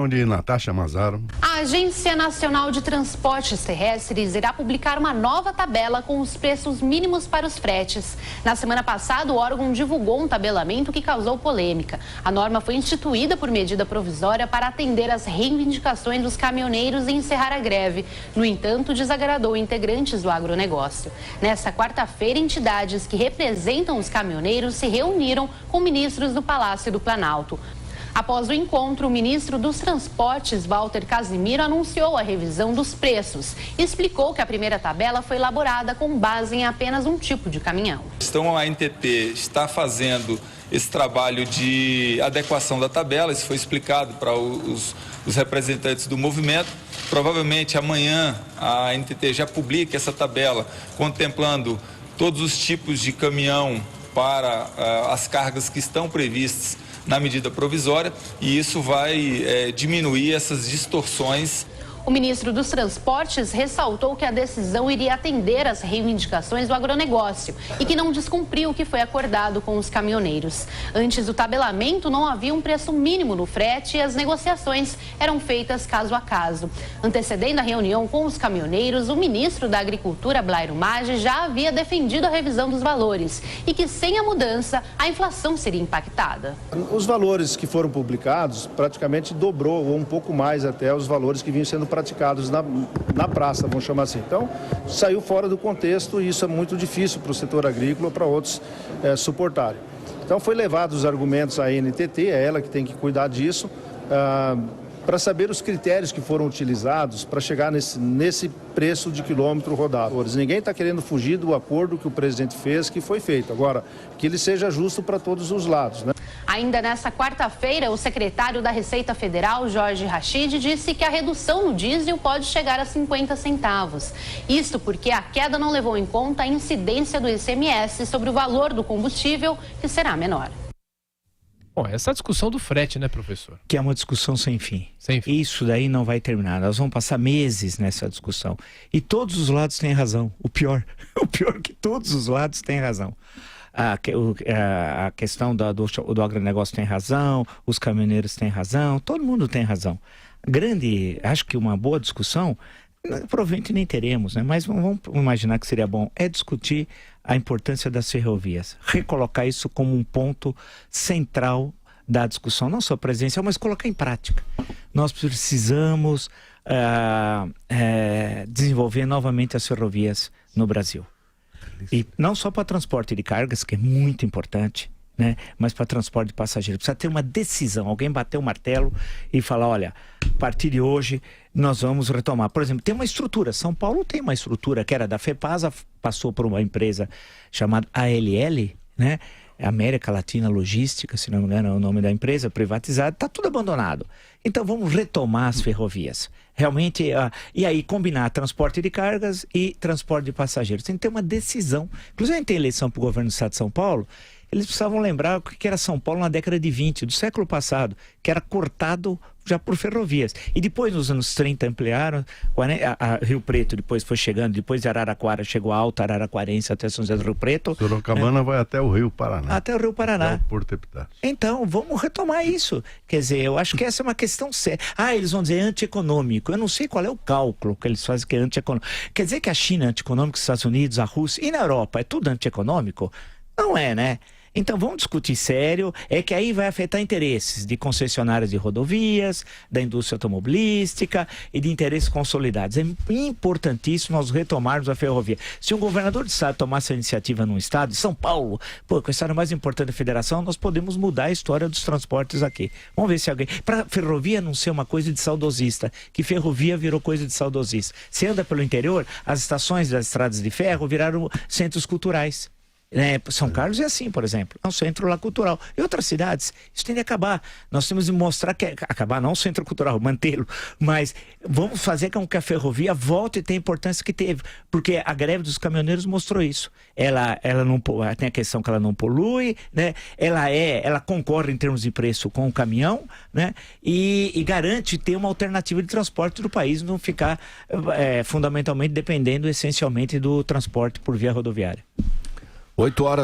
De Natasha Mazaro. A Agência Nacional de Transportes Terrestres irá publicar uma nova tabela com os preços mínimos para os fretes. Na semana passada, o órgão divulgou um tabelamento que causou polêmica. A norma foi instituída por medida provisória para atender às reivindicações dos caminhoneiros e encerrar a greve. No entanto, desagradou integrantes do agronegócio. Nesta quarta-feira, entidades que representam os caminhoneiros se reuniram com ministros do Palácio do Planalto. Após o encontro, o ministro dos Transportes, Walter Casimiro, anunciou a revisão dos preços e explicou que a primeira tabela foi elaborada com base em apenas um tipo de caminhão. Então, a ANTT está fazendo esse trabalho de adequação da tabela, isso foi explicado para os representantes do movimento. Provavelmente amanhã a ANTT já publica essa tabela contemplando todos os tipos de caminhão para as cargas que estão previstas na medida provisória, e isso vai diminuir essas distorções. O ministro dos Transportes ressaltou que a decisão iria atender às reivindicações do agronegócio e que não descumpriu o que foi acordado com os caminhoneiros. Antes do tabelamento, não havia um preço mínimo no frete e as negociações eram feitas caso a caso. Antecedendo a reunião com os caminhoneiros, o ministro da Agricultura, Blairo Maggi, já havia defendido a revisão dos valores e que, sem a mudança, a inflação seria impactada. Os valores que foram publicados praticamente dobrou, ou um pouco mais até, os valores que vinham sendo praticados na praça, vamos chamar assim. Então, saiu fora do contexto e isso é muito difícil para o setor agrícola, para outros suportarem. Então, foi levado os argumentos à ANTT, é ela que tem que cuidar disso, para saber os critérios que foram utilizados para chegar nesse preço de quilômetro rodado. Ninguém está querendo fugir do acordo que o presidente fez, que foi feito. Agora, que ele seja justo para todos os lados, né? Ainda nesta quarta-feira, o secretário da Receita Federal, Jorge Rachid, disse que a redução no diesel pode chegar a 50 centavos. Isto porque a queda não levou em conta a incidência do ICMS sobre o valor do combustível, que será menor. Bom, essa discussão do frete, né, professor? Que é uma discussão sem fim. Sem fim. Isso daí não vai terminar. Nós vamos passar meses nessa discussão. E todos os lados têm razão. O pior é que todos os lados têm razão. A questão do agronegócio tem razão, os caminhoneiros têm razão, todo mundo tem razão. Acho que uma boa discussão, provavelmente nem teremos, né? Mas vamos imaginar que seria bom, discutir a importância das ferrovias, recolocar isso como um ponto central da discussão, não só presencial, mas colocar em prática. Nós precisamos desenvolver novamente as ferrovias no Brasil. E não só para transporte de cargas, que é muito importante, né? Mas para transporte de passageiros. Precisa ter uma decisão, alguém bater o martelo e falar, olha, a partir de hoje nós vamos retomar. Por exemplo, tem uma estrutura, São Paulo tem uma estrutura que era da FEPASA, passou por uma empresa chamada ALL, né? América Latina Logística, se não me engano é o nome da empresa, privatizada, está tudo abandonado. Então vamos retomar as ferrovias. Realmente, e aí combinar transporte de cargas e transporte de passageiros. Tem que ter uma decisão. Inclusive, a gente tem eleição para o governo do estado de São Paulo, eles precisavam lembrar o que era São Paulo na década de 20, do século passado, que era cortado já por ferrovias. E depois, nos anos 30, ampliaram, a Rio Preto depois foi chegando, depois de Araraquara chegou a Alta Araraquarense até São José do Rio Preto. Sorocabana vai até o Rio Paraná. Até o Rio Paraná. Até o Porto Epitácio. Então, vamos retomar isso. Quer dizer, eu acho que essa é uma questão séria. Eles vão dizer antieconômico. Eu não sei qual é o cálculo que eles fazem que é antieconômico. Quer dizer que a China é antieconômica, os Estados Unidos, a Rússia e na Europa é tudo antieconômico? Não é, né? Então vamos discutir sério, que aí vai afetar interesses de concessionárias de rodovias, da indústria automobilística e de interesses consolidados. É importantíssimo nós retomarmos a ferrovia. Se um governador de estado tomar essa iniciativa num estado, São Paulo, com a história mais importante da federação, nós podemos mudar a história dos transportes aqui. Vamos ver se alguém... Para ferrovia não ser uma coisa de saudosista, que ferrovia virou coisa de saudosista. Se anda pelo interior, as estações das estradas de ferro viraram centros culturais. São Carlos é assim, por exemplo, é um centro lá cultural. E outras cidades, isso tem de acabar. Nós temos de mostrar que acabar não o centro cultural, mantê-lo, mas vamos fazer com que a ferrovia volte e tenha a importância que teve, porque a greve dos caminhoneiros mostrou isso. Ela não tem a questão que ela não polui, né? Ela concorre em termos de preço com o caminhão, né? E garante ter uma alternativa de transporte do país, não ficar fundamentalmente dependendo essencialmente do transporte por via rodoviária. 8 horas.